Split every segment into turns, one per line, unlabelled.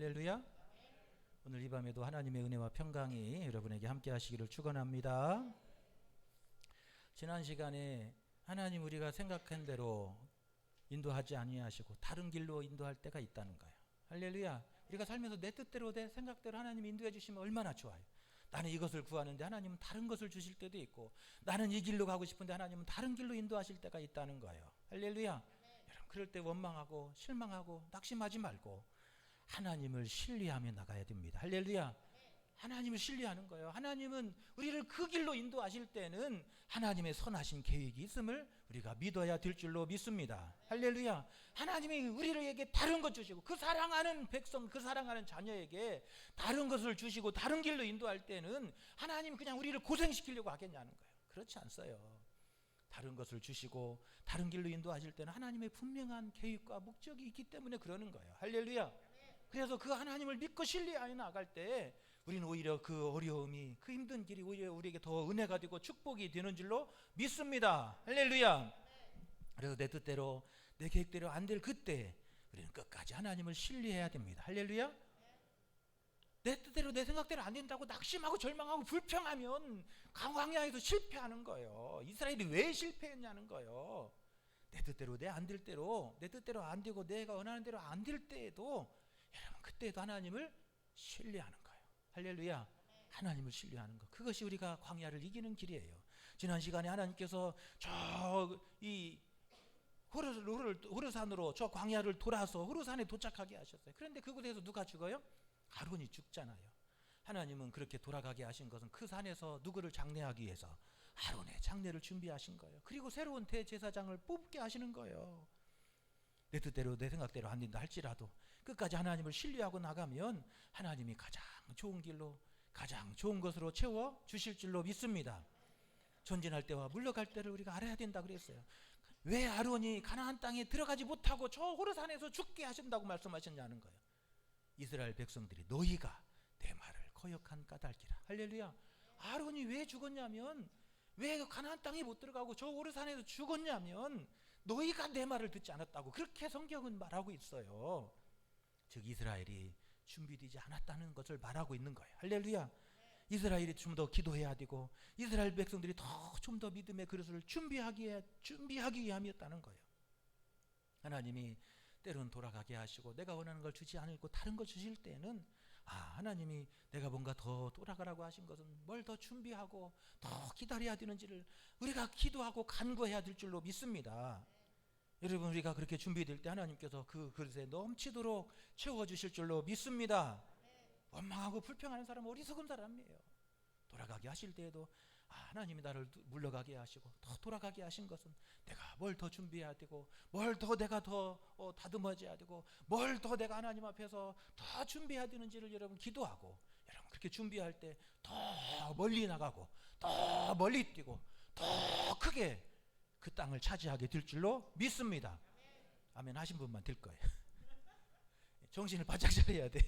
할렐루야. 오늘 이 밤에도 하나님의 은혜와 평강이 여러분에게 함께 하시기를 축원합니다. 지난 시간에 하나님 우리가 생각한 대로 인도하지 아니하시고 다른 길로 인도할 때가 있다는 거예요. 할렐루야. 우리가 살면서 내 뜻대로 내 생각대로 하나님 인도해 주시면 얼마나 좋아요. 나는 이것을 구하는데 하나님은 다른 것을 주실 때도 있고, 나는 이 길로 가고 싶은데 하나님은 다른 길로 인도하실 때가 있다는 거예요. 할렐루야. 여러분, 그럴 때 원망하고 실망하고 낙심하지 말고 하나님을 신뢰하며 나가야 됩니다. 할렐루야. 하나님을 신뢰하는 거예요. 하나님은 우리를 그 길로 인도하실 때는 하나님의 선하신 계획이 있음을 우리가 믿어야 될 줄로 믿습니다. 할렐루야. 하나님이 우리에게 다른 것 주시고, 그 사랑하는 백성, 그 사랑하는 자녀에게 다른 것을 주시고 다른 길로 인도할 때는 하나님 그냥 우리를 고생시키려고 하겠냐는 거예요. 그렇지 않어요. 다른 것을 주시고 다른 길로 인도하실 때는 하나님의 분명한 계획과 목적이 있기 때문에 그러는 거예요. 할렐루야. 그래서 그 하나님을 믿고 신뢰하여 나갈 때 우리는 오히려 그 어려움이, 그 힘든 길이 오히려 우리에게 더 은혜가 되고 축복이 되는 줄로 믿습니다. 할렐루야. 그래서 내 뜻대로 내 계획대로 안 될 그때 우리는 끝까지 하나님을 신뢰해야 됩니다. 할렐루야. 내 뜻대로 내 생각대로 안 된다고 낙심하고 절망하고 불평하면 광야에서 실패하는 거예요. 이스라엘이 왜 실패했냐는 거예요. 내 뜻대로 내 안 될 대로, 내 뜻대로 안 되고 내가 원하는 대로 안 될 때에도 여러분, 그때도 하나님을 신뢰하는 거예요. 할렐루야. 하나님을 신뢰하는 것, 그것이 우리가 광야를 이기는 길이에요. 지난 시간에 하나님께서 이 호르산으로 저 광야를 돌아서 호르산에 도착하게 하셨어요. 그런데 그곳에서 누가 죽어요? 아론이 죽잖아요. 하나님은 그렇게 돌아가게 하신 것은 그 산에서 누구를 장례하기 위해서 아론의 장례를 준비하신 거예요. 그리고 새로운 대제사장을 뽑게 하시는 거예요. 내 뜻대로 내 생각대로 안 된다 할지라도 끝까지 하나님을 신뢰하고 나가면 하나님이 가장 좋은 길로, 가장 좋은 것으로 채워 주실 줄로 믿습니다. 전진할 때와 물러갈 때를 우리가 알아야 된다 그랬어요. 왜 아론이 가나안 땅에 들어가지 못하고 저 호르산에서 죽게 하신다고 말씀하셨냐는 거예요. 이스라엘 백성들이 너희가 내 말을 거역한 까닭이라. 할렐루야. 아론이 왜 죽었냐면, 왜 가나안 땅에 못 들어가고 저 호르산에서 죽었냐면 너희가 내 말을 듣지 않았다고, 그렇게 성경은 말하고 있어요. 즉 이스라엘이 준비되지 않았다는 것을 말하고 있는 거예요. 할렐루야. 이스라엘이 좀 더 기도해야 되고 이스라엘 백성들이 좀 더 믿음의 그릇을 준비하기 위함이었다는 거예요. 하나님이 때로는 돌아가게 하시고 내가 원하는 걸 주지 않고 다른 걸 주실 때는 하나님이 내가 뭔가 더 돌아가라고 하신 것은 뭘 더 준비하고 더 기다려야 되는지를 우리가 기도하고 간구해야 될 줄로 믿습니다. 여러분, 우리가 그렇게 준비될 때 하나님께서 그 그릇에 넘치도록 채워주실 줄로 믿습니다. 원망하고 불평하는 사람은 어리석은 사람이에요. 돌아가게 하실 때에도 하나님이 나를 물러가게 하시고 더 돌아가게 하신 것은 내가 뭘 더 준비해야 되고 뭘 더 내가 더 다듬어져야 되고 뭘 더 내가 하나님 앞에서 더 준비해야 되는지를 여러분 기도하고, 여러분 그렇게 준비할 때 더 멀리 나가고 더 멀리 뛰고 더 크게 그 땅을 차지하게 될 줄로 믿습니다. 아멘 하신 분만 될 거예요. 정신을 바짝 차려야 돼.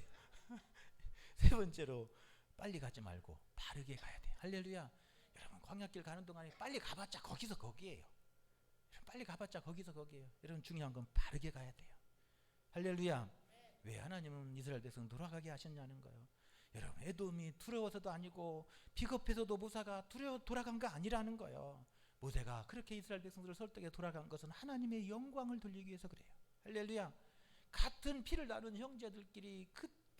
세 번째로 빨리 가지 말고 바르게 가야 돼. 할렐루야. 여러분, 광야길 가는 동안에 빨리 가봤자 거기서 거기에요. 빨리 가봤자 거기서 거기에요. 여러분, 중요한 건 바르게 가야 돼요. 할렐루야. 왜 하나님은 이스라엘 백성 돌아가게 하셨냐는 거예요. 여러분, 에돔이 두려워서도 아니고 비겁해서도 모세가 돌아간 거 아니라는 거예요. 모세가 그렇게 이스라엘 백성들을 설득해 돌아간 것은 하나님의 영광을 돌리기 위해서 그래요. 할렐루야. 같은 피를 나눈 형제들끼리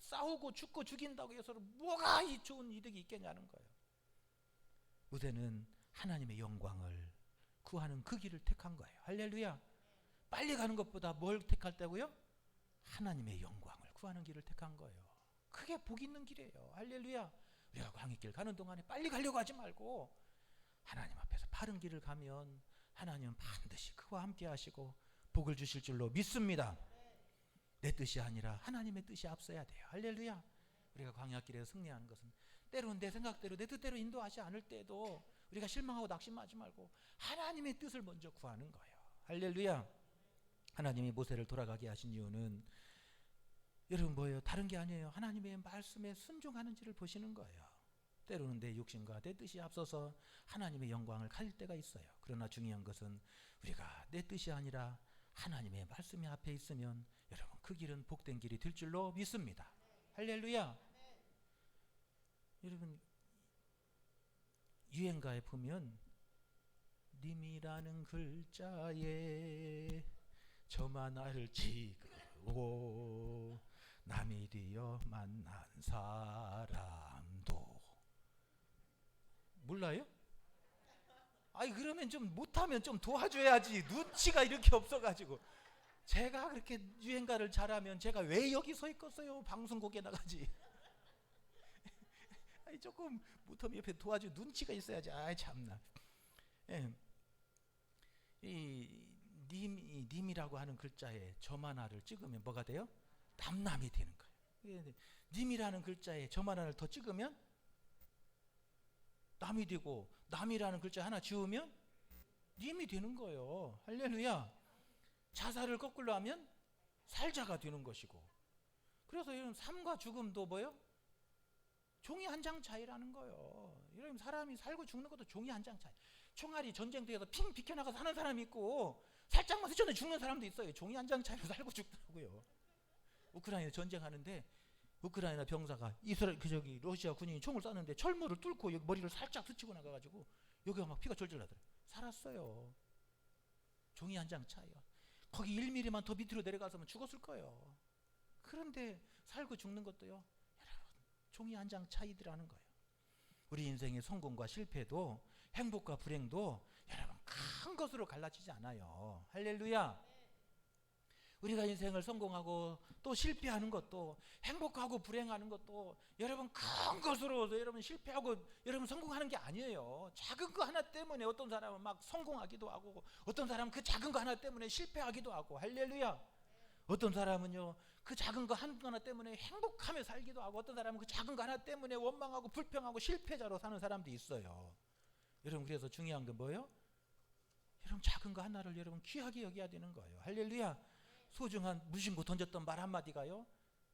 싸우고 죽고 죽인다고 해서 뭐가 이 좋은 이득이 있겠냐는 거예요. 모세는 하나님의 영광을 구하는 그 길을 택한 거예요. 할렐루야. 빨리 가는 것보다 뭘 택할 때고요? 하나님의 영광을 구하는 길을 택한 거예요. 그게 복 있는 길이에요. 할렐루야. 우리가 광야길 가는 동안에 빨리 가려고 하지 말고 하나님 앞에서 바른 길을 가면 하나님은 반드시 그와 함께 하시고 복을 주실 줄로 믿습니다. 내 뜻이 아니라 하나님의 뜻이 앞서야 돼요. 할렐루야. 우리가 광야길에서 승리하는 것은 때로는 내 생각대로 내 뜻대로 인도하지 않을 때도 우리가 실망하고 낙심하지 말고 하나님의 뜻을 먼저 구하는 거예요. 할렐루야. 하나님이 모세를 돌아가게 하신 이유는 여러분 뭐예요? 다른 게 아니에요. 하나님의 말씀에 순종하는지를 보시는 거예요. 때로는 내 욕심과 내 뜻이 앞서서 하나님의 영광을 가릴 때가 있어요. 그러나 중요한 것은 우리가 내 뜻이 아니라 하나님의 말씀이 앞에 있으면 여러분 그 길은 복된 길이 될 줄로 믿습니다. 할렐루야. 여러분 유행가에 보면 님이라는 글자에 저만 나를 찍고 남이 되어 만난 사람도 몰라요? 아니 그러면 좀 못하면 좀 도와줘야지. 눈치가 이렇게 없어가지고. 제가 그렇게 유행가를 잘하면 제가 왜 여기 서 있겠어요? 방송국에 나가지. 아니 조금 못하면 옆에 도와줘. 눈치가 있어야지. 아이 참나. 예. 이 님이라고 하는 글자에 저만화를 찍으면 뭐가 돼요? 남남이 되는 거예요. 님이라는 글자에 저만화를 더 찍으면 남이 되고, 남이라는 글자 하나 지우면 님이 되는 거예요. 할렐루야. 자살을 거꾸로 하면 살자가 되는 것이고. 그래서 이런 삶과 죽음도 뭐예요? 종이 한 장 차이라는 거예요. 이런 사람이 살고 죽는 것도 종이 한 장 차이. 총알이 전쟁터에서 핑 비켜나가서 사는 사람이 있고 살짝만 스쳐내 죽는 사람도 있어요. 종이 한 장 차이로 살고 죽더라고요. 우크라이나 전쟁하는데 우크라이나 병사가 러시아 군인이 총을 쐈는데 철문을 뚫고 여기 머리를 살짝 스치고 나가가지고 여기가 막 피가 졸졸 나더라고요. 살았어요. 종이 한 장 차이요. 거기 1mm만 더 밑으로 내려가서면 죽었을 거예요. 그런데 살고 죽는 것도요, 여러분 종이 한 장 차이더라는 거예요. 우리 인생의 성공과 실패도 행복과 불행도 여러분 큰 것으로 갈라지지 않아요. 할렐루야. 우리가 인생을 성공하고 또 실패하는 것도, 행복하고 불행하는 것도 여러분 큰 것으로 여러분 실패하고 여러분 성공하는 게 아니에요. 작은 거 하나 때문에 어떤 사람은 막 성공하기도 하고, 어떤 사람은 그 작은 거 하나 때문에 실패하기도 하고. 할렐루야. 어떤 사람은요 그 작은 거 하나 때문에 행복하며 살기도 하고, 어떤 사람은 그 작은 거 하나 때문에 원망하고 불평하고 실패자로 사는 사람도 있어요. 여러분 그래서 중요한 건 뭐예요? 여러분 작은 거 하나를 여러분 귀하게 여겨야 되는 거예요. 할렐루야. 소중한 무심코 던졌던 말 한마디가요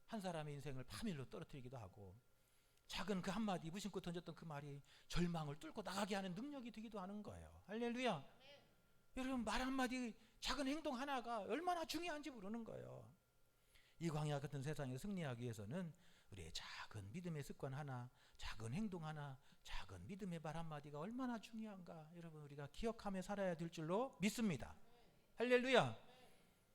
한 사람의 인생을 파멸로 떨어뜨리기도 하고, 작은 그 한마디 무심코 던졌던 그 말이 절망을 뚫고 나가게 하는 능력이 되기도 하는 거예요. 할렐루야. 여러분 말 한마디, 작은 행동 하나가 얼마나 중요한지 모르는 거예요. 이 광야 같은 세상에 승리하기 위해서는 우리의 작은 믿음의 습관 하나, 작은 행동 하나, 작은 믿음의 말 한마디가 얼마나 중요한가 여러분 우리가 기억하며 살아야 될 줄로 믿습니다. 할렐루야.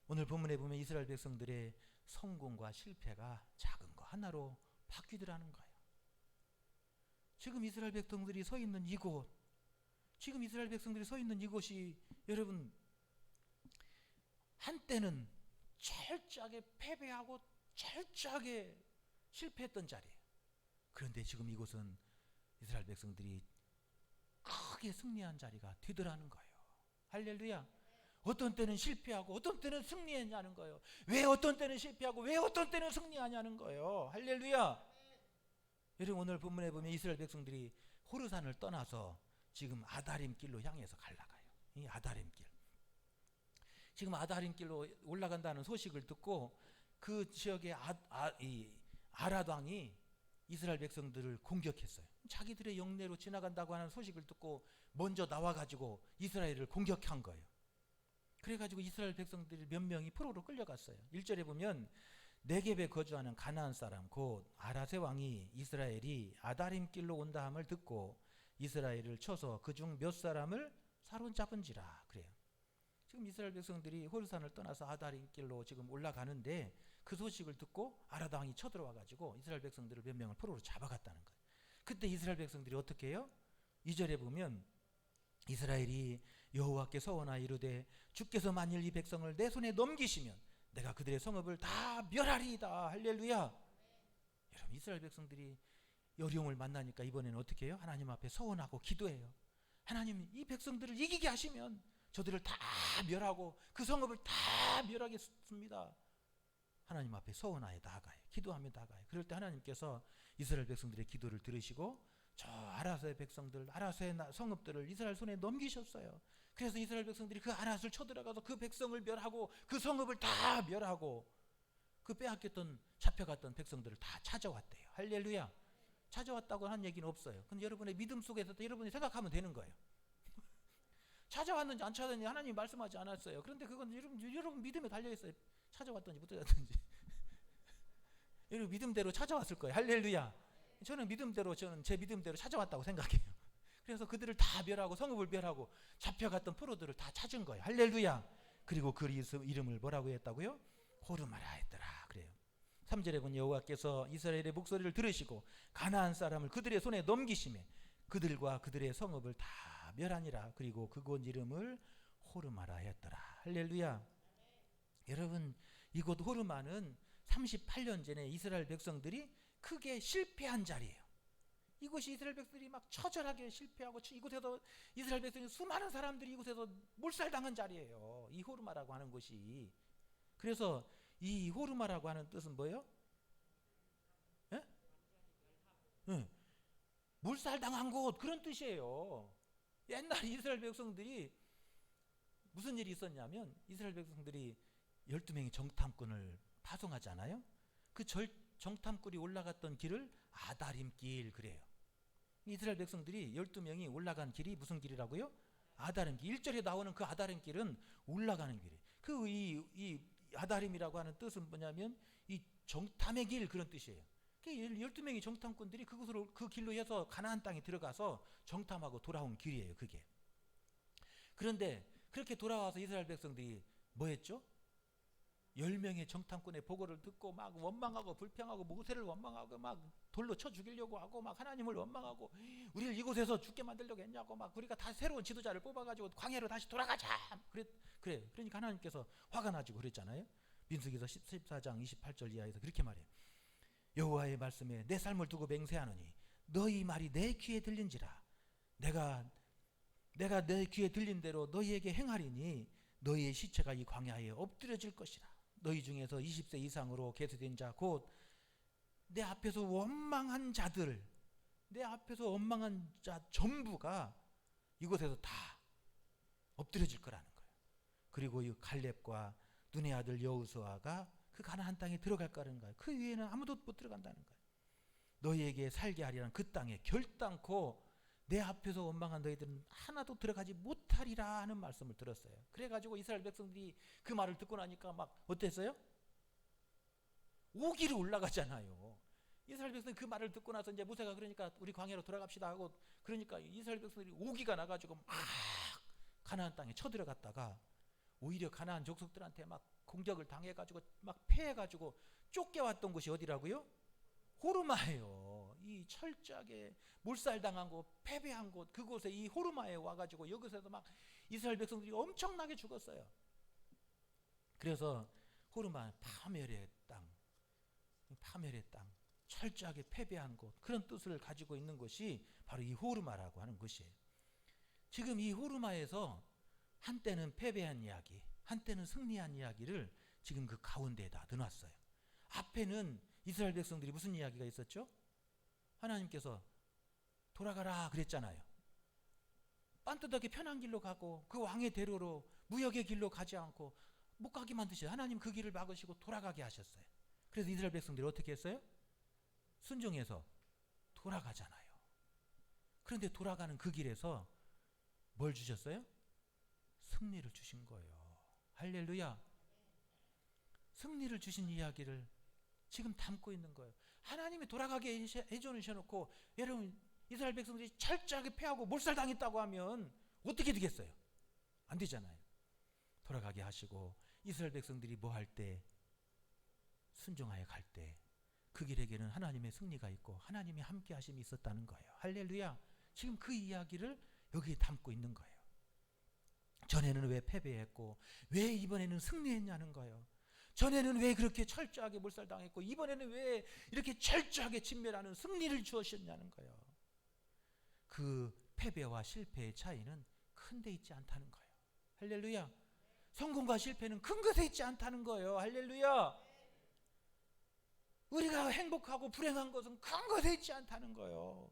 오늘 본문에 보면 이스라엘 백성들의 성공과 실패가 작은 거 하나로 바뀌더라는 거예요. 지금 이스라엘 백성들이 서 있는 이곳, 지금 이스라엘 백성들이 서 있는 이곳이 여러분 한때는 철저하게 패배하고 철저하게 실패했던 자리예요. 그런데 지금 이곳은 이스라엘 백성들이 크게 승리한 자리가 되더라는 거예요. 할렐루야. 어떤 때는 실패하고 어떤 때는 승리했냐는 거예요. 왜 어떤 때는 실패하고 왜 어떤 때는 승리하냐는 거예요. 할렐루야. 여러분 오늘 본문에 보면 이스라엘 백성들이 호르산을 떠나서 지금 아다림 길로 향해서 갈라가요. 이 아다림 길. 지금 아다림 길로 올라간다는 소식을 듣고 그 지역의 아랏 왕이 이스라엘 백성들을 공격했어요. 자기들의 영내로 지나간다고 하는 소식을 듣고 먼저 나와가지고 이스라엘을 공격한 거예요. 그래가지고 이스라엘 백성들이 몇 명이 포로로 끌려갔어요. 1절에 보면 네겝에 거주하는 가나안 사람 곧 아랏의 왕이 이스라엘이 아다림 길로 온다 함을 듣고 이스라엘을 쳐서 그중 몇 사람을 사로잡은지라. 그래요. 지금 이스라엘 백성들이 호르산을 떠나서 아다림 길로 지금 올라가는데 그 소식을 듣고 아랏 왕이 쳐들어와가지고 이스라엘 백성들을 몇 명을 포로로 잡아갔다는 거예요. 그때 이스라엘 백성들이 어떻게 해요? 2절에 보면 이스라엘이 여호와께 서원하여 이르되 주께서 만일 이 백성을 내 손에 넘기시면 내가 그들의 성읍을 다 멸하리이다. 할렐루야. 여러분 이스라엘 백성들이 어려움을 만나니까 이번에는 어떻게 해요? 하나님 앞에 서원하고 기도해요. 하나님 이 백성들을 이기게 하시면 저들을 다 멸하고 그 성읍을 다 멸하겠습니다. 하나님 앞에 서원하여 나아가요. 기도하며 나아가요. 그럴 때 하나님께서 이스라엘 백성들의 기도를 들으시고 저 아랏의 백성들, 아랏의 성읍들을 이스라엘 손에 넘기셨어요. 그래서 이스라엘 백성들이 그 아랏을 쳐들어가서 그 백성을 멸하고 그 성읍을 다 멸하고 그 빼앗겼던 잡혀갔던 백성들을 다 찾아왔대요. 할렐루야. 찾아왔다고 하는 얘기는 없어요. 근데 여러분의 믿음 속에서도 여러분이 생각하면 되는 거예요. 찾아왔는지 안 찾아왔는지 하나님이 말씀하지 않았어요. 그런데 그건 여러분 믿음에 달려있어요. 찾아왔든지 못 찾아왔든지. 여러분 믿음대로 찾아왔을 거예요. 할렐루야. 저는 제 믿음대로 찾아왔다고 생각해요. 그래서 그들을 다 멸하고 성읍을 멸하고 잡혀갔던 포로들을 다 찾은 거예요. 할렐루야. 그리고 그 이름을 뭐라고 했다고요? 호르마라 했더라. 그래요. 3절에 보면 여호와께서 이스라엘의 목소리를 들으시고 가나안 사람을 그들의 손에 넘기시매 그들과 그들의 성읍을 다 멸하니라. 그리고 그곳 이름을 호르마라 했더라. 할렐루야. 여러분 이곳 호르마는 38년 전에 이스라엘 백성들이 크게 실패한 자리예요. 이곳이 이스라엘 백성들이 막 처절하게 실패하고 이곳에서 이스라엘 백성이 수많은 사람들이 이곳에서 몰살당한 자리예요. 이 호르마라고 하는 곳이. 그래서 이 호르마라고 하는 뜻은 뭐예요? 예? 예. 몰살당한 곳 그런 뜻이에요. 옛날 이스라엘 백성들이 무슨 일이 있었냐면 이스라엘 백성들이 12명의 정탐꾼을 파송하잖아요. 그 정탐꾼이 올라갔던 길을 아다림길 그래요. 이스라엘 백성들이 12명이 올라간 길이 무슨 길이라고요? 아다림길. 1절에 나오는 그 아다림길은 올라가는 길이에요. 이 아다림이라고 하는 뜻은 뭐냐면 이 정탐의 길 그런 뜻이에요. 12명의 정탐꾼들이 그곳으로 그 길로 해서 가나안 땅에 들어가서 정탐하고 돌아온 길이에요. 그게. 그런데 그렇게 돌아와서 이스라엘 백성들이 뭐 했죠? 10명의 정탐꾼의 보고를 듣고 막 원망하고 불평하고 모세를 원망하고 막 돌로 쳐 죽이려고 하고 막 하나님을 원망하고 우리를 이곳에서 죽게 만들려고 했냐고 막 우리가 다시 새로운 지도자를 뽑아가지고 광야로 다시 돌아가자. 그래. 그러니까 하나님께서 화가 나지고 그랬잖아요. 민수기서 14장 28절 이하에서 그렇게 말해요. 여호와의 말씀에 내 삶을 두고 맹세하노니 너희 말이 내 귀에 들린지라. 내가 내 귀에 들린 대로 너희에게 행하리니 너희의 시체가 이 광야에 엎드려질 것이라. 너희 중에서 20세 이상으로 계수된 자 곧 내 앞에서 원망한 자들, 내 앞에서 원망한 자 전부가 이곳에서 다 엎드려질 거라는 거예요. 그리고 이 갈렙과 눈의 아들 여호수아가 그 가나안 땅에 들어갈 거라는 거예요. 그 위에는 아무도 못 들어간다는 거예요. 너희에게 살게 하리라는 그 땅에 결단코 내 앞에서 원망한 너희들은 하나도 들어가지 못하리라 하는 말씀을 들었어요. 그래가지고 이스라엘 백성들이 그 말을 듣고 나니까 막 어땠어요? 오기로 올라가잖아요. 이스라엘 백성이 그 말을 듣고 나서 이제 모세가 그러니까 우리 광야로 돌아갑시다 하고 그러니까 이스라엘 백성들이 오기가 나가지고 막 가나안 땅에 쳐들어갔다가 오히려 가나안 족속들한테 막 공격을 당해가지고 막 패해가지고 쫓겨왔던 곳이 어디라고요? 호르마예요. 이 철저하게 몰살당한 곳, 패배한 곳, 그곳에 이 호르마에 와가지고 여기서도 막 이스라엘 백성들이 엄청나게 죽었어요. 그래서 호르마 파멸의 땅, 철저하게 패배한 곳, 그런 뜻을 가지고 있는 것이 바로 이 호르마라고 하는 것이에요. 지금 이 호르마에서 한때는 패배한 이야기, 한때는 승리한 이야기를 지금 그 가운데에다 넣어놨어요. 앞에는 이스라엘 백성들이 무슨 이야기가 있었죠? 하나님께서 돌아가라 그랬잖아요. 빤듯하게 편한 길로 가고 그 왕의 대로로 무역의 길로 가지 않고 못 가게 만드셔. 하나님 그 길을 막으시고 돌아가게 하셨어요. 그래서 이스라엘 백성들이 어떻게 했어요? 순종해서 돌아가잖아요. 그런데 돌아가는 그 길에서 뭘 주셨어요? 승리를 주신 거예요. 할렐루야. 승리를 주신 이야기를 지금 담고 있는 거예요. 하나님이 돌아가게 해주셔놓고 여러분 이스라엘 백성들이 철저하게 패하고 몰살당했다고 하면 어떻게 되겠어요? 안 되잖아요. 돌아가게 하시고 이스라엘 백성들이 뭐 할 때 순종하여 갈 때 그 길에게는 하나님의 승리가 있고 하나님의 함께 하심이 있었다는 거예요. 할렐루야. 지금 그 이야기를 여기에 담고 있는 거예요. 전에는 왜 패배했고 왜 이번에는 승리했냐는 거예요. 전에는 왜 그렇게 철저하게 몰살당했고 이번에는 왜 이렇게 철저하게 진멸하는 승리를 주셨냐는 거예요. 그 패배와 실패의 차이는 큰 데 있지 않다는 거예요. 할렐루야. 성공과 실패는 큰 것에 있지 않다는 거예요. 할렐루야. 우리가 행복하고 불행한 것은 큰 것에 있지 않다는 거예요.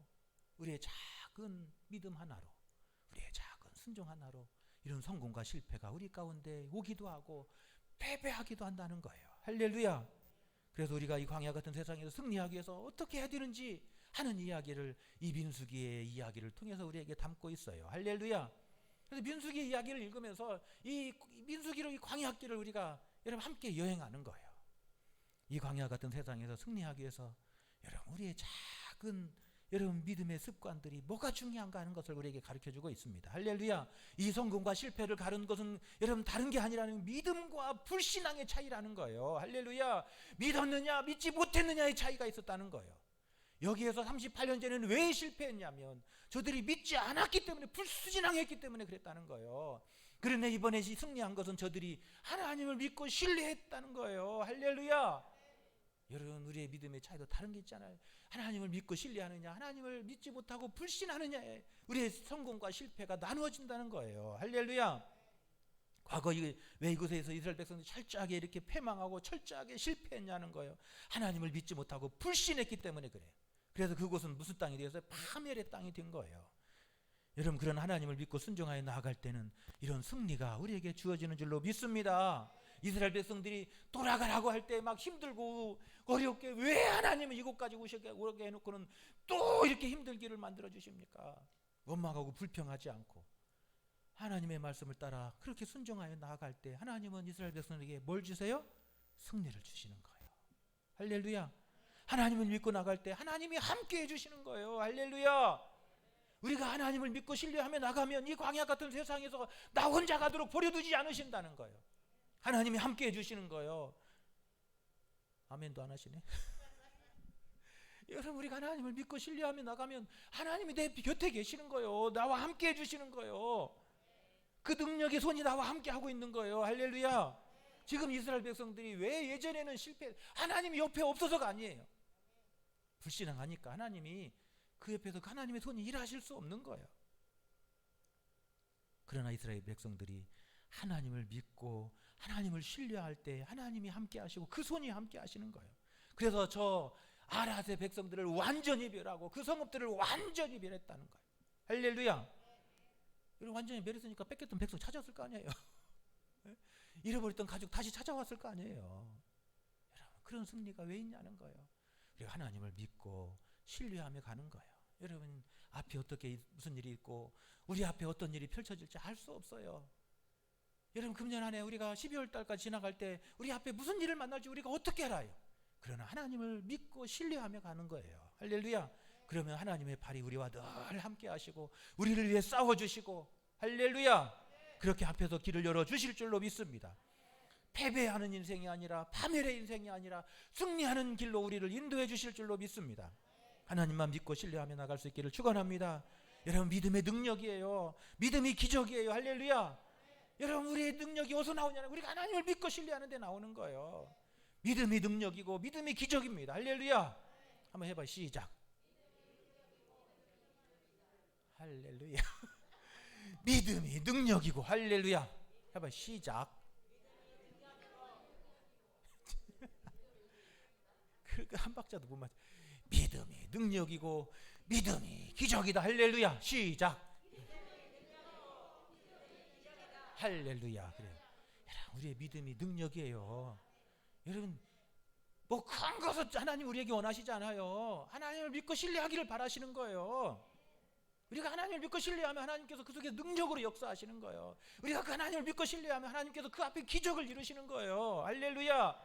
우리의 작은 믿음 하나로, 우리의 작은 순종 하나로 이런 성공과 실패가 우리 가운데 오기도 하고 패배하기도 한다는 거예요. 할렐루야. 그래서 우리가 이 광야 같은 세상에서 승리하기 위해서 어떻게 해야 되는지 하는 이야기를 이 민수기의 이야기를 통해서 우리에게 담고 있어요. 할렐루야. 그래서 민수기 이야기를 읽으면서 이 민수기로 이 광야길을 우리가 여러분 함께 여행하는 거예요. 이 광야 같은 세상에서 승리하기 위해서 여러분 우리의 작은 여러분 믿음의 습관들이 뭐가 중요한가 하는 것을 우리에게 가르쳐주고 있습니다. 할렐루야. 이 성공과 실패를 가르는 것은 여러분 다른 게 아니라는 믿음과 불신앙의 차이라는 거예요. 할렐루야. 믿었느냐 믿지 못했느냐의 차이가 있었다는 거예요. 여기에서 38년 전에는 왜 실패했냐면 저들이 믿지 않았기 때문에 불순종했기 때문에 그랬다는 거예요. 그런데 이번에 승리한 것은 저들이 하나님을 믿고 신뢰했다는 거예요. 할렐루야. 여러분 우리의 믿음의 차이도 다른 게 있잖아요. 하나님을 믿고 신뢰하느냐 하나님을 믿지 못하고 불신하느냐에 우리의 성공과 실패가 나누어진다는 거예요. 할렐루야. 과거 왜 이곳에서 이스라엘 백성들이 철저하게 이렇게 패망하고 철저하게 실패했냐는 거예요. 하나님을 믿지 못하고 불신했기 때문에 그래요. 그래서 그곳은 무슨 땅이 되었어요? 파멸의 땅이 된 거예요. 여러분 그런 하나님을 믿고 순종하여 나아갈 때는 이런 승리가 우리에게 주어지는 줄로 믿습니다. 이스라엘 백성들이 돌아가라고 할 때 막 힘들고 어렵게 왜 하나님은 이곳까지 오게 해놓고는 또 이렇게 힘들기를 만들어 주십니까? 원망하고 불평하지 않고 하나님의 말씀을 따라 그렇게 순종하여 나아갈 때 하나님은 이스라엘 백성에게 뭘 주세요? 승리를 주시는 거예요. 할렐루야. 하나님을 믿고 나갈 때 하나님이 함께 해주시는 거예요. 할렐루야. 우리가 하나님을 믿고 신뢰하며 나가면 이 광야 같은 세상에서 나 혼자 가도록 버려두지 않으신다는 거예요. 하나님이 함께 해주시는 거예요. 아멘도 안 하시네. 여러분 우리가 하나님을 믿고 신뢰하며 나가면 하나님이 내 곁에 계시는 거예요. 나와 함께 해주시는 거예요. 그 능력의 손이 나와 함께 하고 있는 거예요. 할렐루야. 지금 이스라엘 백성들이 왜 예전에는 하나님이 옆에 없어서가 아니에요. 불신앙하니까 하나님이 그 옆에서 하나님의 손이 일하실 수 없는 거예요. 그러나 이스라엘 백성들이 하나님을 믿고 하나님을 신뢰할 때 하나님이 함께 하시고 그 손이 함께 하시는 거예요. 그래서 저 아랏의 백성들을 완전히 멸하고 그 성읍들을 완전히 멸했다는 거예요. 할렐루야. 완전히 멸했으니까 뺏겼던 백성 찾았을 거 아니에요. 잃어버렸던 가족 다시 찾아왔을 거 아니에요. 여러분 그런 승리가 왜 있냐는 거예요. 우리가 하나님을 믿고 신뢰하며 가는 거예요. 여러분 앞에 어떻게 무슨 일이 있고 우리 앞에 어떤 일이 펼쳐질지 알 수 없어요. 여러분 금년 안에 우리가 12월 달까지 지나갈 때 우리 앞에 무슨 일을 만날지 우리가 어떻게 알아요? 그러나 하나님을 믿고 신뢰하며 가는 거예요. 할렐루야. 그러면 하나님의 팔이 우리와 늘 함께 하시고 우리를 위해 싸워주시고 할렐루야. 그렇게 앞에서 길을 열어주실 줄로 믿습니다. 패배하는 인생이 아니라 파멸의 인생이 아니라 승리하는 길로 우리를 인도해 주실 줄로 믿습니다. 하나님만 믿고 신뢰하며 나갈 수 있기를 축원합니다. 여러분 믿음의 능력이에요. 믿음이 기적이에요. 할렐루야. 여러분 우리의 능력이 어디서 나오냐면 우리가 하나님을 믿고 신뢰하는 데 나오는 거예요. 믿음이 능력이고 믿음이 기적입니다. 할렐루야. 한번 해봐요. 시작. 할렐루야. 믿음이 능력이고 할렐루야. 해봐요. 시작. 그러니까 한 박자도 못 맞춰. 믿음이 능력이고 믿음이 기적이다. 할렐루야. 시작. 할렐루야. 그래요. 여러분 우리의 믿음이 능력이에요. 여러분 뭐 큰 것을 하나님 우리에게 원하시지 않아요. 하나님을 믿고 신뢰하기를 바라시는 거예요. 우리가 하나님을 믿고 신뢰하면 하나님께서 그 속에 능력으로 역사하시는 거예요. 우리가 그 하나님을 믿고 신뢰하면 하나님께서 그 앞에 기적을 이루시는 거예요. 할렐루야.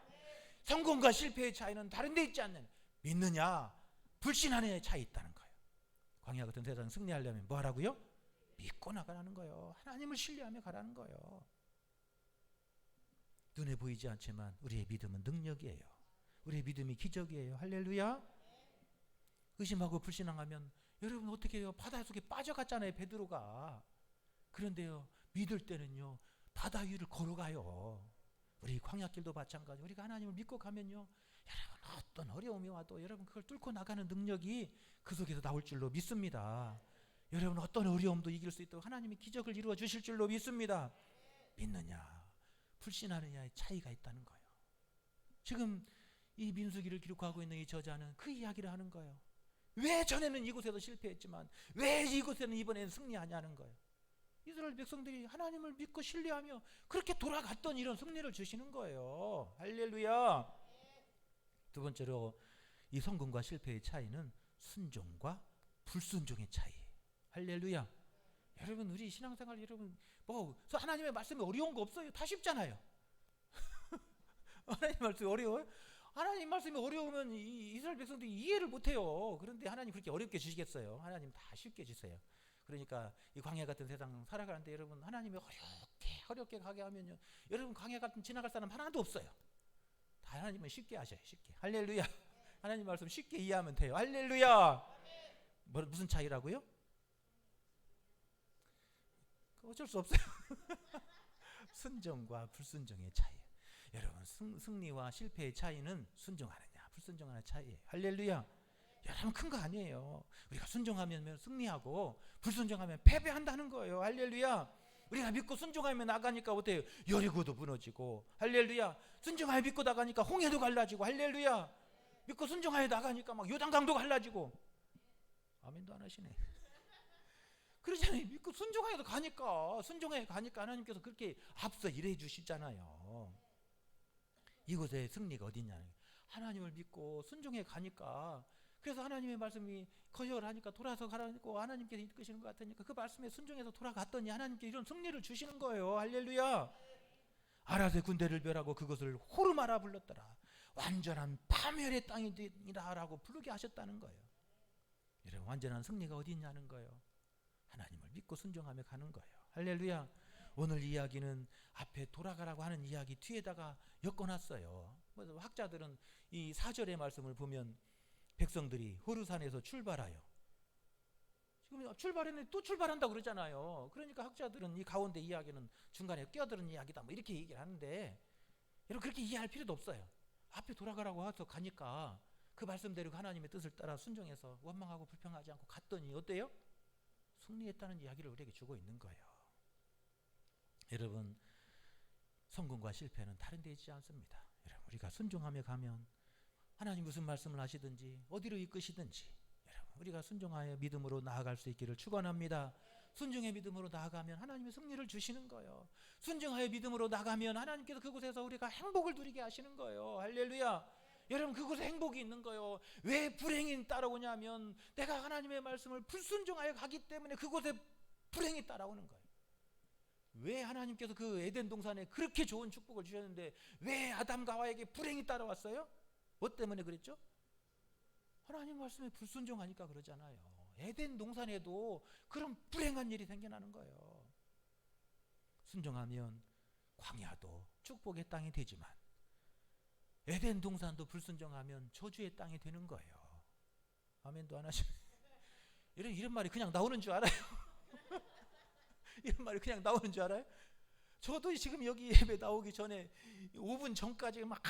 성공과 실패의 차이는 다른 데 있지 않는 믿느냐 불신하느냐의 차이 있다는 거예요. 광야 같은 세상 승리하려면 뭐 하라고요? 믿고 나가라는 거예요. 하나님을 신뢰하며 가라는 거예요. 눈에 보이지 않지만 우리의 믿음은 능력이에요. 우리의 믿음이 기적이에요. 할렐루야. 의심하고 불신앙하면 여러분 어떻게 해요? 바다 속에 빠져갔잖아요. 베드로가. 그런데요 믿을 때는요 바다 위를 걸어가요. 우리 광야길도 마찬가지. 우리가 하나님을 믿고 가면요 여러분 어떤 어려움이 와도 여러분 그걸 뚫고 나가는 능력이 그 속에서 나올 줄로 믿습니다. 여러분 어떤 어려움도 이길 수 있도록 하나님이 기적을 이루어 주실 줄로 믿습니다. 믿느냐 불신하느냐의 차이가 있다는 거예요. 지금 이 민수기를 기록하고 있는 이 저자는 그 이야기를 하는 거예요. 왜 전에는 이곳에서 실패했지만 왜 이곳에는 이번에는 승리하냐는 거예요. 이스라엘 백성들이 하나님을 믿고 신뢰하며 그렇게 돌아갔던 이런 승리를 주시는 거예요. 할렐루야. 두 번째로 이 성공과 실패의 차이는 순종과 불순종의 차이. 할렐루야. 여러분 우리 신앙생활 여러분 뭐 하나님의 말씀이 어려운 거 없어요. 다 쉽잖아요. 하나님의 말씀이 어려워요? 하나님 말씀이 어려우면 이스라엘 백성들이 이해를 못해요. 그런데 하나님 그렇게 어렵게 주시겠어요? 하나님 다 쉽게 주세요. 그러니까 이 광야 같은 세상 살아가는데 여러분 하나님이 어렵게 가게 하면요, 여러분 광야 같은 지나갈 사람 하나도 없어요. 다 하나님은 쉽게 하셔요. 쉽게. 할렐루야. 하나님 말씀 쉽게 이해하면 돼요. 할렐루야. 무슨 차이라고요? 어쩔 수 없어요. 순종과 불순종의 차이. 여러분 승리와 실패의 차이는 순종하느냐 불순종하느냐 차이예요. 할렐루야. 여러분 큰 거 아니에요. 우리가 순종하면 승리하고 불순종하면 패배한다는 거예요. 할렐루야. 우리가 믿고 순종하면 나가니까 어때요? 여리고도 무너지고. 할렐루야. 순종하여 믿고 나가니까 홍해도 갈라지고. 할렐루야. 믿고 순종하여 나가니까 막 요단강도 갈라지고. 아멘도 안 하시네. 그러잖아요. 믿고 순종하여 가니까 하나님께서 그렇게 앞서 일해 주시잖아요. 이곳에 승리가 어디냐? 하나님을 믿고 순종해 가니까. 그래서 하나님의 말씀이 거역을 하니까 돌아서 가라고 하나님께서 이끄시는 것 같으니까 그 말씀에 순종해서 돌아갔더니 하나님께 이런 승리를 주시는 거예요. 할렐루야. 아라세 군대를 멸하고 그것을 호르마라 불렀더라. 완전한 파멸의 땅이라고 부르게 하셨다는 거예요. 이런 완전한 승리가 어디 있냐는 거예요. 하나님을 믿고 순종하며 가는 거예요. 할렐루야. 오늘 이야기는 앞에 돌아가라고 하는 이야기 뒤에다가 엮어놨어요. 그래서 학자들은 이 4절의 말씀을 보면 백성들이 호르산에서 출발하여, 지금 출발했는데 또 출발한다고 그러잖아요. 그러니까 학자들은 이 가운데 이야기는 중간에 끼어드는 이야기다 뭐 이렇게 얘기를 하는데, 여러분 그렇게 이해할 필요도 없어요. 앞에 돌아가라고 해서 가니까 그 말씀대로 하나님의 뜻을 따라 순종해서 원망하고 불평하지 않고 갔더니 어때요? 승리했다는 이야기를 우리에게 주고 있는 거예요. 여러분 성공과 실패는 다른 데 있지 않습니다. 여러분 우리가 순종하며 가면 하나님 무슨 말씀을 하시든지 어디로 이끄시든지 여러분 우리가 순종하여 믿음으로 나아갈 수 있기를 축원합니다. 순종의 믿음으로 나아가면 하나님이 승리를 주시는 거예요. 순종하여 믿음으로 나가면 하나님께서 그곳에서 우리가 행복을 누리게 하시는 거예요. 할렐루야. 여러분 그곳에 행복이 있는 거예요. 왜 불행이 따라오냐면 내가 하나님의 말씀을 불순종하여 가기 때문에 그곳에 불행이 따라오는 거예요. 왜 하나님께서 그 에덴 동산에 그렇게 좋은 축복을 주셨는데 왜 아담과 하와에게 불행이 따라왔어요? 뭐 때문에 그랬죠? 하나님 말씀에 불순종하니까 그러잖아요. 에덴 동산에도 그런 불행한 일이 생겨나는 거예요. 순종하면 광야도 축복의 땅이 되지만 에덴 동산도 불순종하면 저주의 땅이 되는 거예요. 아멘도 안 하시네. 이런 말이 그냥 나오는 줄 알아요? 이런 말이 그냥 나오는 줄 알아요? 저도 지금 여기 예배 나오기 전에 5분 전까지 막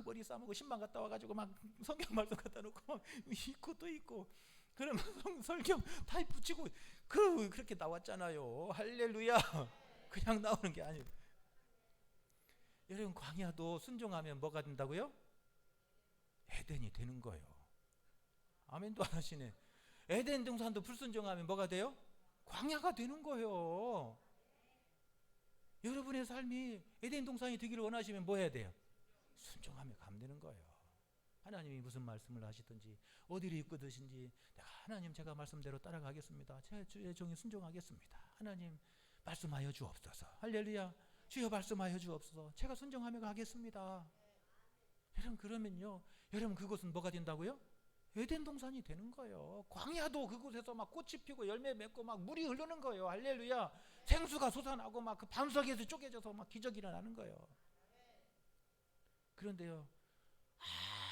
머리 싸매고 신방 갔다 와가지고 막 성경 말씀 갖다 놓고 막 읽고 또 읽고 그러면 설경 다 붙이고 그렇게 나왔잖아요. 할렐루야. 그냥 나오는 게 아니에요. 여러분 광야도 순종하면 뭐가 된다고요? 에덴이 되는 거예요. 아멘도 안 하시네. 에덴 동산도 불순종하면 뭐가 돼요? 광야가 되는 거예요. 여러분의 삶이 에덴 동산이 되기를 원하시면 뭐 해야 돼요? 순종하며 가면 되는 거예요. 하나님이 무슨 말씀을 하시든지 어디로 이끄듯인지 내가 하나님 제가 말씀대로 따라가겠습니다. 제 주의 종이 순종하겠습니다. 하나님 말씀하여 주옵소서. 할렐루야. 주여 말씀하여 주옵소서. 제가 순종하며 가겠습니다. 여러분 그러면요, 여러분 그곳은 뭐가 된다고요? 에덴 동산이 되는 거예요. 광야도 그곳에서 막 꽃이 피고 열매 맺고 막 물이 흐르는 거예요. 할렐루야. 생수가 솟아나고 막 그 반석에서 쪼개져서 막 기적이 일어나는 거예요. 그런데요,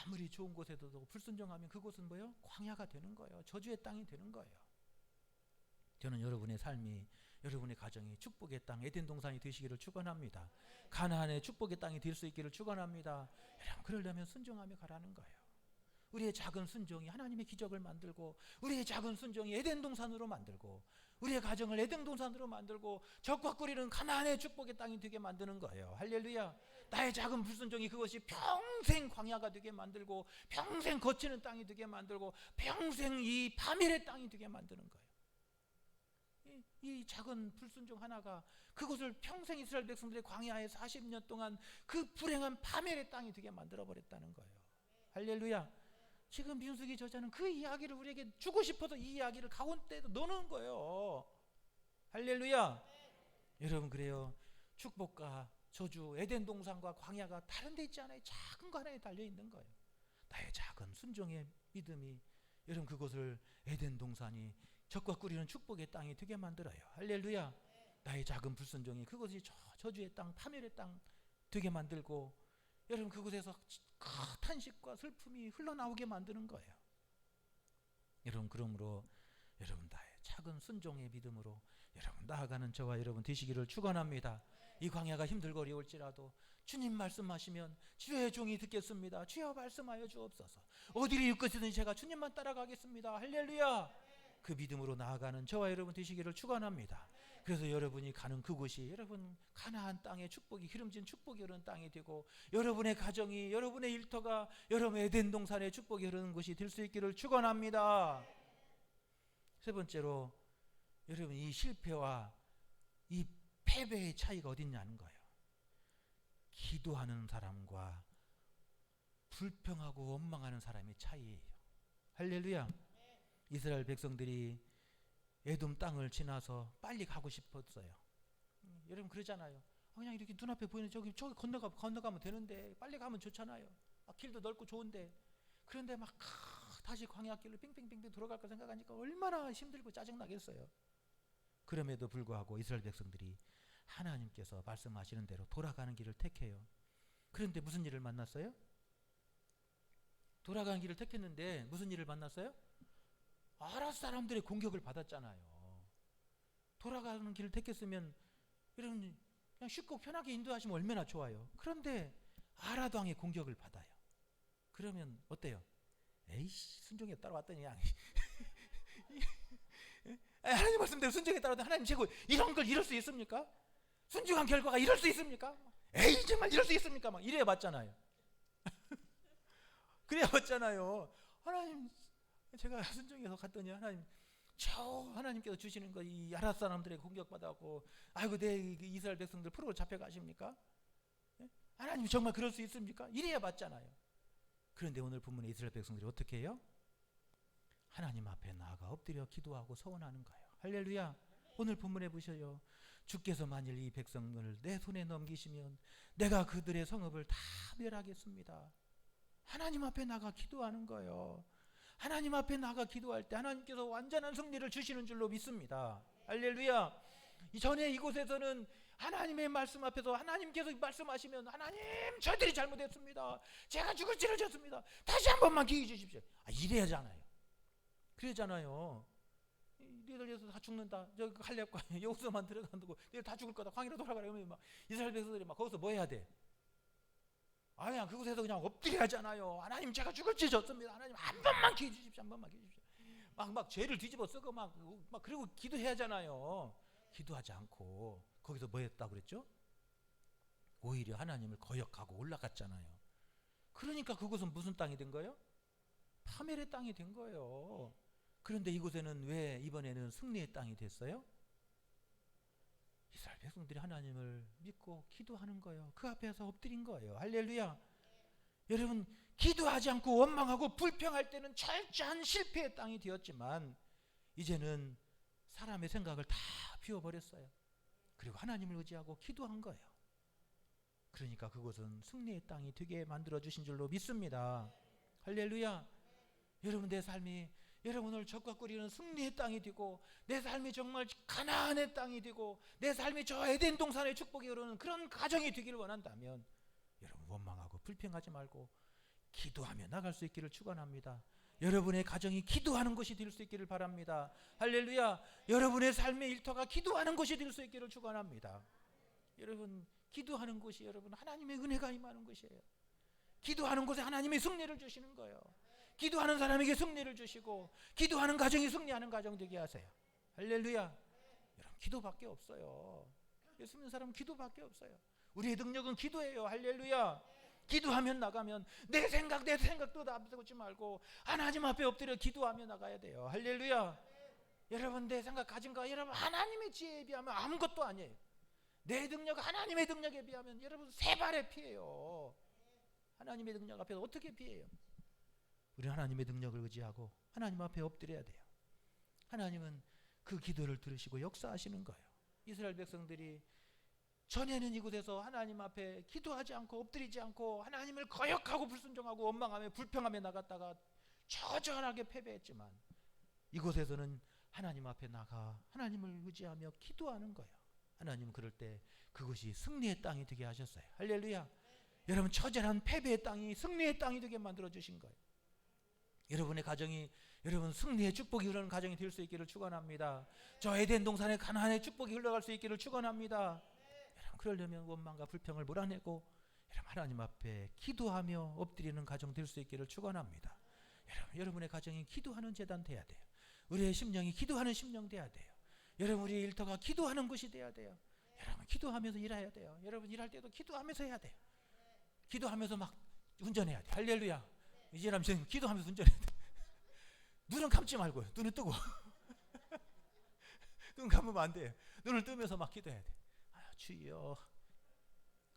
아무리 좋은 곳에도 불순종하면 그곳은 뭐예요? 광야가 되는 거예요. 저주의 땅이 되는 거예요. 저는 여러분의 삶이, 여러분의 가정이 축복의 땅 에덴 동산이 되시기를 축원합니다. 가나안의 축복의 땅이 될 수 있기를 축원합니다. 여러분 그러려면 순종하며 가라는 거예요. 우리의 작은 순종이 하나님의 기적을 만들고, 우리의 작은 순종이 에덴 동산으로 만들고, 우리의 가정을 에덴 동산으로 만들고 적과 꿀이는 가나안의 축복의 땅이 되게 만드는 거예요. 할렐루야. 나의 작은 불순종이 그것이 평생 광야가 되게 만들고 평생 거치는 땅이 되게 만들고 평생 이 파멸의 땅이 되게 만드는 거예요. 이 작은 불순종 하나가 그것을 평생 이스라엘 백성들의 광야에 40년 동안 그 불행한 파멸의 땅이 되게 만들어버렸다는 거예요. 할렐루야. 지금 민수기 저자는 그 이야기를 우리에게 주고 싶어서 이 이야기를 가운데에도 넣어놓은 거예요. 할렐루야. 여러분 그래요. 축복과 저주 에덴 동산과 광야가 다른 데 있지 않아요. 작은 거 하나에 달려 있는 거예요. 나의 작은 순종의 믿음이 여러분 그곳을 에덴 동산이 적과 꿀이는 축복의 땅이 되게 만들어요. 할렐루야. 나의 작은 불순종이 그것이 저주의 땅, 파멸의 땅 되게 만들고 여러분 그곳에서 탄식과 슬픔이 흘러나오게 만드는 거예요. 여러분 그러므로 여러분 나의 작은 순종의 믿음으로 여러분 나아가는 저와 여러분 되시기를 축원합니다. 이 광야가 힘들고 어려울지라도 주님 말씀하시면 주의 종이 듣겠습니다. 주여 말씀하여 주옵소서. 어디를 이끌시든지 제가 주님만 따라가겠습니다. 할렐루야. 그 믿음으로 나아가는 저와 여러분 되시기를 축원합니다. 그래서 여러분이 가는 그곳이 여러분 가나안 땅의 축복이 기름진 축복이 흐르는 땅이 되고 여러분의 가정이 여러분의 일터가 여러분 에덴 동산의 축복이 흐르는 곳이 될 수 있기를 축원합니다. 세 번째로 여러분 이 실패와 이 패배의 차이가 어디 있냐는 거예요. 기도하는 사람과 불평하고 원망하는 사람의 차이예요. 할렐루야. 이스라엘 백성들이 에돔 땅을 지나서 빨리 가고 싶었어요. 여러분 그러잖아요. 그냥 이렇게 눈앞에 보이는 저기 건너가면 되는데 빨리 가면 좋잖아요. 길도 넓고 좋은데 그런데 막 다시 광야길로 빙빙빙빙 돌아갈까 생각하니까 얼마나 힘들고 짜증나겠어요. 그럼에도 불구하고 이스라엘 백성들이 하나님께서 말씀하시는 대로 돌아가는 길을 택해요. 그런데 무슨 일을 만났어요? 돌아가는 길을 택했는데 무슨 일을 만났어요? 아랍 사람들의 공격을 받았잖아요. 돌아가는 길을 택했으면 여러분 그냥 쉽고 편하게 인도하시면 얼마나 좋아요. 그런데 아랍 왕의 공격을 받아요. 그러면 어때요? 에이씨 순종에 따라왔더니 그냥 하나님 말씀대로 순종에 따라왔더니 하나님 최고. 이런 걸 이럴 수 있습니까? 순종한 결과가 이럴 수 있습니까? 에이 정말 이럴 수 있습니까? 막 이래야 맞잖아요. 그래야 맞잖아요. 하나님 제가 순종해서 갔더니 하나님께서 주시는 거 이 아랍 사람들에게 공격받았고 아이고 내 이스라엘 백성들 프로로 잡혀가십니까? 하나님 정말 그럴 수 있습니까? 이래야 맞잖아요. 그런데 오늘 본문에 이스라엘 백성들이 어떻게 해요? 하나님 앞에 나아가 엎드려 기도하고 서원하는 거예요. 할렐루야. 오늘 본문에 보셔요. 주께서 만일 이 백성을 내 손에 넘기시면 내가 그들의 성읍을 다 멸하겠습니다. 하나님 앞에 나가 기도하는 거예요. 하나님 앞에 나가 기도할 때 하나님께서 완전한 승리를 주시는 줄로 믿습니다. 할렐루야. 전에 이곳에서는 하나님의 말씀 앞에서 하나님께서 말씀하시면 하나님 저희들이 잘못했습니다. 제가 죽을 죄를 졌습니다. 다시 한 번만 기회 주십시오. 이래야잖아요. 그러잖아요. 너희들 다 죽는다. 저기 할렙과 여호수아만 들어간다고 너희들 다 죽을 거다. 광야로 돌아가라. 그러면 막 이스라엘 백성들이 막 거기서 뭐 해야 돼? 그냥 그곳에서 그냥 엎드려야잖아요. 하나님 제가 죽을 죄 졌습니다. 하나님 한 번만 기회 주십시오. 한 번만 기회 주십시오. 막 죄를 뒤집어 쓰고 막 그리고 기도해야잖아요. 기도하지 않고 거기서 뭐 했다고 그랬죠? 오히려 하나님을 거역하고 올라갔잖아요. 그러니까 그곳은 무슨 땅이 된 거예요? 파멸의 땅이 된 거예요. 그런데 이곳에는 왜 이번에는 승리의 땅이 됐어요? 이스라엘 백성들이 하나님을 믿고 기도하는 거예요. 그 앞에서 엎드린 거예요. 할렐루야. 여러분 기도하지 않고 원망하고 불평할 때는 철저한 실패의 땅이 되었지만 이제는 사람의 생각을 다 비워버렸어요. 그리고 하나님을 의지하고 기도한 거예요. 그러니까 그곳은 승리의 땅이 되게 만들어주신 줄로 믿습니다. 할렐루야. 여러분 내 삶이 여러분 오늘 적과 꿀이는 승리의 땅이 되고 내 삶이 정말 가나안의 땅이 되고 내 삶이 저 에덴 동산의 축복이 흐르는 그런 가정이 되기를 원한다면 여러분 원망하고 불평하지 말고 기도하며 나갈 수 있기를 축원합니다. 여러분의 가정이 기도하는 것이 될 수 있기를 바랍니다. 할렐루야. 여러분의 삶의 일터가 기도하는 것이 될 수 있기를 축원합니다. 여러분 기도하는 곳이 여러분 하나님의 은혜가 임하는 것이에요. 기도하는 곳에 하나님의 승리를 주시는 거예요. 기도하는 사람에게 승리를 주시고 기도하는 가정이 승리하는 가정 되게 하세요. 할렐루야. 여러분 기도밖에 없어요. 예수 믿는 사람은 기도밖에 없어요. 우리의 능력은 기도예요. 할렐루야. 기도하면 나가면 내 생각도 남기지 말고 하나님 앞에 엎드려 기도하며 나가야 돼요. 할렐루야. 여러분 내 생각 가진 거 여러분 하나님의 지혜에 비하면 아무것도 아니에요. 내 능력 하나님의 능력에 비하면 여러분 세 발의 피해요. 하나님의 능력 앞에 어떻게 피해요? 우리는 하나님의 능력을 의지하고 하나님 앞에 엎드려야 돼요. 하나님은 그 기도를 들으시고 역사하시는 거예요. 이스라엘 백성들이 전에는 이곳에서 하나님 앞에 기도하지 않고 엎드리지 않고 하나님을 거역하고 불순종하고 원망하며 불평하며 나갔다가 처절하게 패배했지만 이곳에서는 하나님 앞에 나가 하나님을 의지하며 기도하는 거예요. 하나님은 그럴 때 그것이 승리의 땅이 되게 하셨어요. 할렐루야. 여러분, 처절한 패배의 땅이 승리의 땅이 되게 만들어 주신 거예요. 여러분의 가정이 여러분 승리의 축복이 흐르는 가정이 될 수 있기를 축원합니다. 저 에덴 동산의 가나안의 축복이 흘러갈 수 있기를 축원합니다. 여러분, 그러려면 원망과 불평을 몰아내고 여러분 하나님 앞에 기도하며 엎드리는 가정 될 수 있기를 축원합니다. 여러분의 가정이 기도하는 재단 돼야 돼요. 우리의 심령이 기도하는 심령 돼야 돼요. 여러분, 우리 일터가 기도하는 곳이 돼야 돼요. 여러분, 기도하면서 일해야 돼요. 여러분, 일할 때도 기도하면서 해야 돼요. 기도하면서 막 운전해야 돼요. 할렐루야. 이제 남편 기도하면서 운전해야 돼요. 눈은 감지 말고요. 눈을 뜨고. 눈 감으면 안 돼요. 눈을 뜨면서 막 기도해야 돼요. 아, 주여,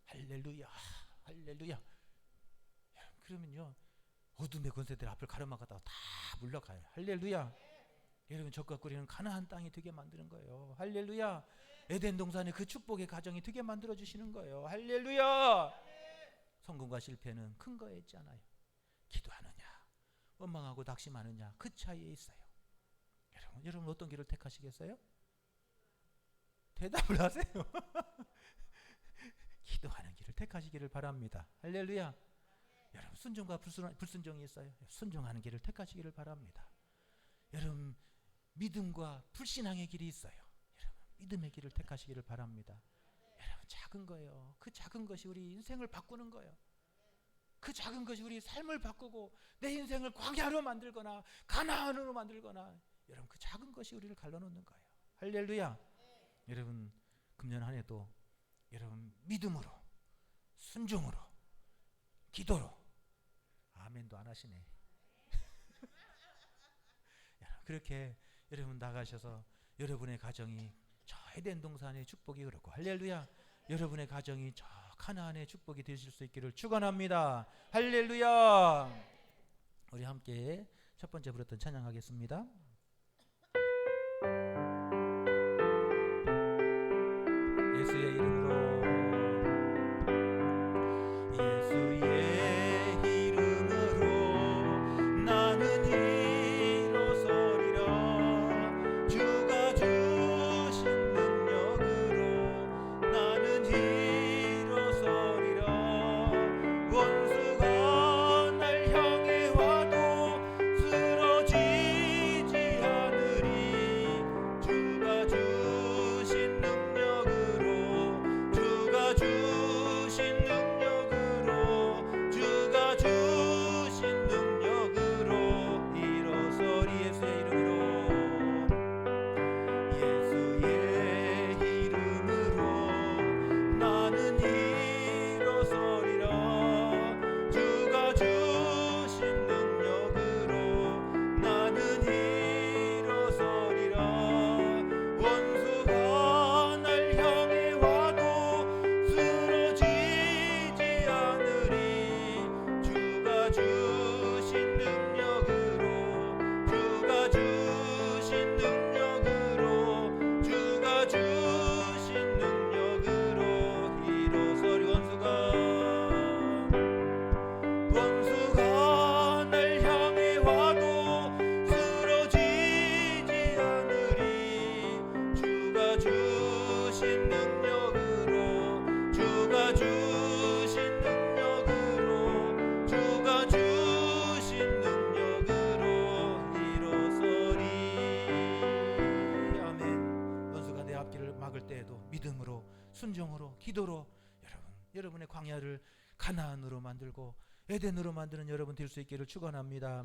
할렐루야, 할렐루야. 그러면요, 어둠의 권세들 앞을 가로막았다가 다 물러가요. 할렐루야. 여러분, 적과 꿀이는 가나안 땅이 되게 만드는 거예요. 할렐루야. 에덴 동산의 그 축복의 가정이 되게 만들어 주시는 거예요. 할렐루야. 성공과 실패는 큰 거에 있지 않아요. 기도하느냐 원망하고 낙심하느냐 그 차이에 있어요. 여러분 어떤 길을 택하시겠어요? 대답을 하세요. 기도하는 길을 택하시기를 바랍니다. 할렐루야. 여러분, 순종과 불순종이 있어요. 순종하는 길을 택하시기를 바랍니다. 여러분, 믿음과 불신앙의 길이 있어요. 여러분, 믿음의 길을 택하시기를 바랍니다. 여러분, 작은 거예요. 그 작은 것이 우리 인생을 바꾸는 거예요. 그 작은 것이 우리 삶을 바꾸고 내 인생을 광야로 만들거나 가나안으로 만들거나 여러분, 그 작은 것이 우리를 갈라놓는 거예요. 할렐루야. 여러분, 금년 한 해도 여러분 믿음으로 순종으로 기도로 아멘도 안 하시네. 그렇게 여러분 나가셔서 여러분의 가정이 저 에덴 동산의 축복이 흐르고 할렐루야. 여러분의 가정이 저 가나안의 축복이 되실 수 있기를 축원합니다. 할렐루야. 우리 함께 첫 번째 부르던 찬양하겠습니다. 예수의 이름으로 나는 일어서리라. 주가 주신 능력으로 나는 일어서리라. 원수가 날 향해 와도 쓰러지지 않으리. 주가 주신 능력으로 주가 주신 능력으로 주가 주신 능력으로 일어서리. 예수의 이름으로 예수의 이름으로 나는 일어서리라. 주가 주신 능력으로 나는 일어서리라. 원수가 날 향해 와도 쓰러지지 않으리. 주가 주신 능력으로 주가 주신 능력으로 주가 주신 능력으로 일어서리. 원수가 날 향해 와도 쓰러지지 않으리. 주가 주신 능력으로 주가 주신 능력으로 주가 주신 능력으로 일어서리. 아멘. 원수가 내 앞길을 막을 때에도 믿음으로 순종으로 기도로 여러분의 광야를 가나안으로 만들고 에덴으로 만드는 여러분 될 수 있기를 축원합니다.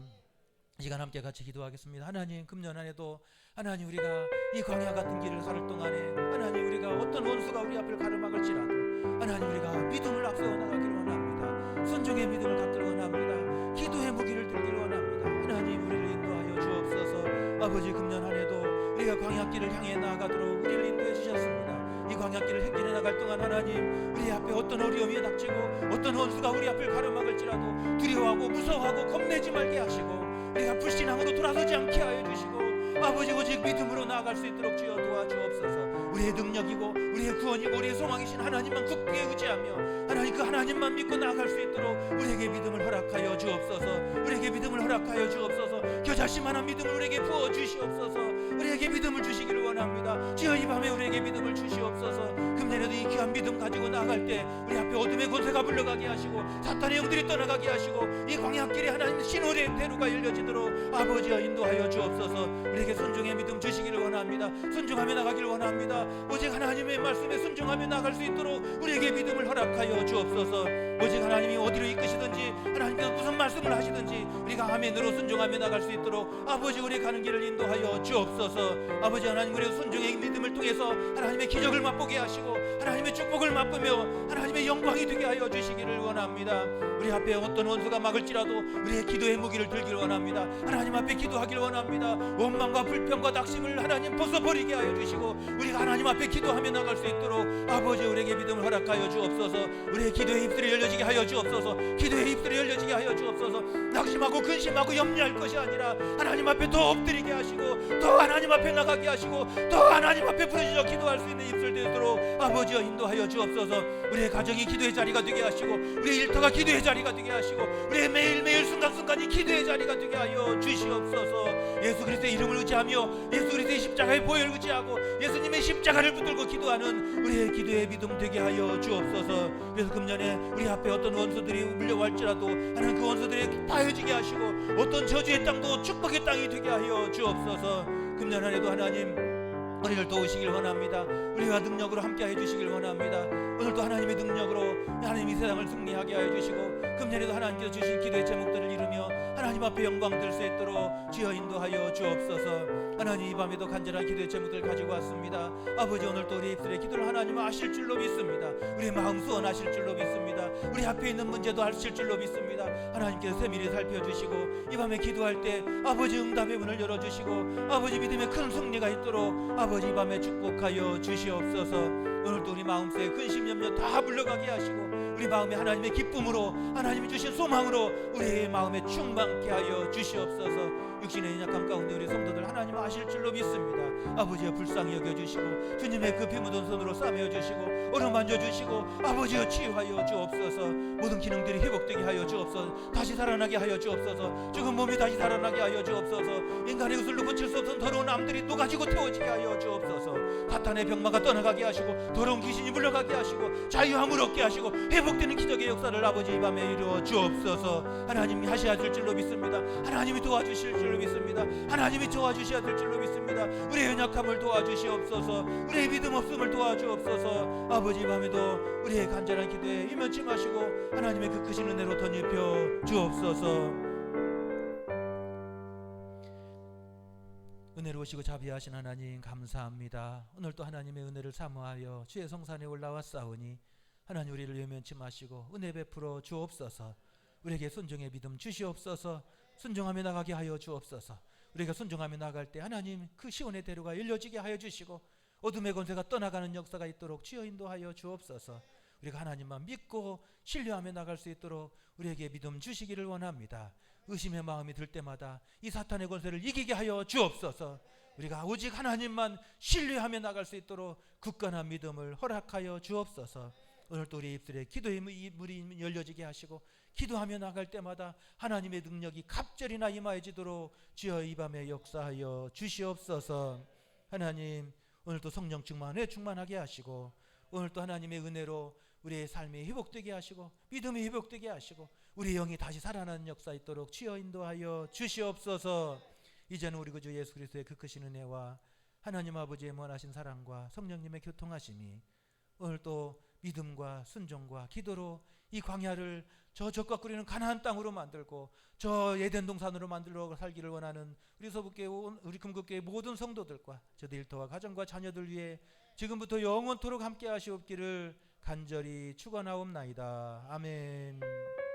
이 시간 함께 같이 기도하겠습니다. 하나님, 금년 안에도 하나님 우리가 이 광야 같은 길을 갈 동안에 하나님 우리가 어떤 원수가 우리 앞을 가로막을지라도 하나님 우리가 믿음을 앞세워 나가기를 원합니다. 순종의 믿음을 갖기를 원합니다. 기도의 무기를 들기를 원합니다. 하나님 우리를 인도하여 주옵소서. 아버지, 금년 안에도 우리가 광야길을 향해 나아가도록 우리를 인도해 주셨습니다. 이 광야길을 행진해 나갈 동안 하나님 우리 앞에 어떤 어려움이 닥치고 어떤 원수가 우리 앞을 가로막을지라도 두려워하고 무서워하고 겁내지 말게 하시고 우리가 불신앙으로 돌아서지 않게 하여 주시고 아버지 오직 믿음으로 나아갈 수 있도록 주여 도와주옵소서. 우리의 능력이고 우리의 구원이고 우리의 소망이신 하나님만 굳게 의지하며 하나님 그 하나님만 믿고 나아갈 수 있도록 우리에게 믿음을 허락하여 주옵소서. 우리에게 믿음을 허락하여 주옵소서. 겨자씨만한 믿음을 우리에게 부어 주시옵소서. 우리에게 믿음을 주시기를 원합니다. 주여 이 밤에 우리에게 믿음을 주시옵소서. 금년에도 이 귀한 믿음 가지고 나아갈 때 우리 앞에 어둠의 권세가 물러가게 하시고 사탄의 영들이 떠나가게 하시고 이 광야길에 하나님 신호의 대로가 열려지도록 아버지여 인도하여 주옵소서. 우리에게 순종의 믿음 주시기를 원합니다. 순종하며 나가기를 원합니다. 오직 하나님의 말씀에 순종하며 나갈 수 있도록 우리에게 믿음을 허락하여 주옵소서. 오직 하나님이 어디로 이끄시든지 하나님께서 무슨 말씀을 하시든지 우리가 아멘으로 순종하며 나갈 수 있도록 아버지 우리 가는 길을 인도하여 주옵소서. 아버지 하나님 우리의 순종의 믿음을 통해서 하나님의 기적을 맛보게 하시고 하나님의 축복을 맛보며 하나님의 영광이 되게 하여 주시기를 원합니다. 우리 앞에 어떤 원수가 막을지라도 우리의 기도의 무기를 들기를 원합니다. 하나님 앞에 기도하기를 원합니다. 원망과 불평과 낙심을 하나님 벗어버리게 하여 주시고 우리가 하나님 앞에 기도하며 나갈 수 있도록 아버지 우리에게 믿음을 허락하여 주옵소서. 우리의 기도의 입술이 열려지게 하여 주옵소서. 기도의 입술이 열려지게 하여 주옵소서. 낙심하고 근심하고 염려할 것이 아니라 하나님 앞에 더 엎드리게 하시고 더 하나님 앞에 나가게 하시고 더 하나님 앞에 부르짖어 기도할 수 있는 입술 되도록 아버지여 인도하여 주옵소서. 우리의 가정이 기도의 자리가 되게 하시고 우리의 일터가 기도의 자리가 되게 하시고 우리의 매일매일 순간순간이 기도의 자리가 되게 하여 주시옵소서. 예수 그리스도의 이름을 의지하며 예수 그리스도의 십자가의 보혈을 의지하고 예수님의 십자가를 붙들고 기도하는 우리의 기도의 믿음 되게 하여 주옵소서. 그래서 금년에 우리 앞에 어떤 원수들이 물려갈지라도 하나님 그 원수들이 파여지게 하시고 어떤 저주의 땅도 축복의 땅이 되게 하여 주옵소서. 금년 안에도 하나님 우리를 도우시길 원합니다. 우리와 능력으로 함께해 주시길 원합니다. 오늘도 하나님의 능력으로 하나님이 세상을 승리하게 하여 주시고 금년에도 하나님께서 주신 기도의 제목들을 이루며 하나님 앞에 영광 들 수 있도록 주여 인도하여 주옵소서. 하나님 이 밤에도 간절한 기도의 제목들을 가지고 왔습니다. 아버지 오늘도 우리 입술의 기도를 하나님은 아실 줄로 믿습니다. 우리 마음 소원하실 줄로 믿습니다. 우리 앞에 있는 문제도 아실 줄로 믿습니다. 하나님께서 세밀히 살펴주시고 이 밤에 기도할 때 아버지 응답의 문을 열어주시고 아버지 믿음의 큰 승리가 있도록 아버지 이 밤에 축복하여 주시옵소서. 오늘도 우리 마음속에 근심 염려 다 물러가게 하시고 우리 마음에 하나님의 기쁨으로 하나님이 주신 소망으로 우리의 마음에 충만케 하여 주시옵소서. 육신의 약함 가운데 우리 성도들 하나님 아실 줄로 믿습니다. 아버지여 불쌍히 여겨주시고 주님의 그 피 묻은 손으로 싸매어 주시고 어루만져 주시고 아버지여 치유하여 주옵소서. 모든 기능들이 회복되게 하여 주옵소서. 다시 살아나게 하여 주옵소서. 죽은 몸이 다시 살아나게 하여 주옵소서. 인간의 의술로 고칠 수 없는 더러운 암들이 또 가지고 태워지게 하여 주옵소서. 사탄의 병마가 떠나가게 하시고 더러운 귀신이 물러가게 하시고 자유함을 얻게 하시고 회복되는 기적의 역사를 아버지 이 밤에 이루어 주옵소서. 하나님이 하셔야 될 줄로 믿습니다. 하나님이 도와주실 줄로 믿습니다. 하나님이 도와주셔야 될 줄로 믿습니다. 우리의 연약함을 도와주시옵소서. 우리의 믿음 없음을 도와주옵소서. 아버지 이 밤에도 우리의 간절한 기도에 임하지 마시고 하나님의 그 크신 은혜로 덧입혀 주옵소서. 은혜로우시고 자비하신 하나님 감사합니다. 오늘도 하나님의 은혜를 사모하여 주의 성산에 올라왔사오니 하나님 우리를 외면치 마시고 은혜 베풀어 주옵소서. 우리에게 순종의 믿음 주시옵소서. 순종하며 나가게 하여 주옵소서. 우리가 순종하며 나갈 때 하나님 그 시온의 대로가 열려지게 하여 주시고 어둠의 권세가 떠나가는 역사가 있도록 주여 인도하여 주옵소서. 우리가 하나님만 믿고 신뢰하며 나갈 수 있도록 우리에게 믿음 주시기를 원합니다. 의심의 마음이 들 때마다 이 사탄의 권세를 이기게 하여 주옵소서. 우리가 오직 하나님만 신뢰하며 나갈 수 있도록 굳건한 믿음을 허락하여 주옵소서. 오늘도 우리 입술에 기도의 문이 열려지게 하시고 기도하며 나갈 때마다 하나님의 능력이 갑절이나 임하여지도록 주여 이 밤에 역사하여 주시옵소서. 하나님 오늘도 성령 충만하게 하시고 오늘도 하나님의 은혜로 우리의 삶이 회복되게 하시고 믿음이 회복되게 하시고 우리의 영이 다시 살아나는 역사 있도록 주여 인도하여 주시옵소서. 이제는 우리 구주 예수 그리스도의 그 크신 은혜와 하나님 아버지의 무한하신 사랑과 성령님의 교통하심이 오늘도 믿음과 순종과 기도로 이 광야를 저 적과 끓이는 가나안 땅으로 만들고 저 에덴 동산으로 만들어 살기를 원하는 우리 서북교회 우리 금국교회 모든 성도들과 저들 일터와 가정과 자녀들 위해 지금부터 영원토록 함께 하시옵기를 간절히 축원하옵나이다. 아멘.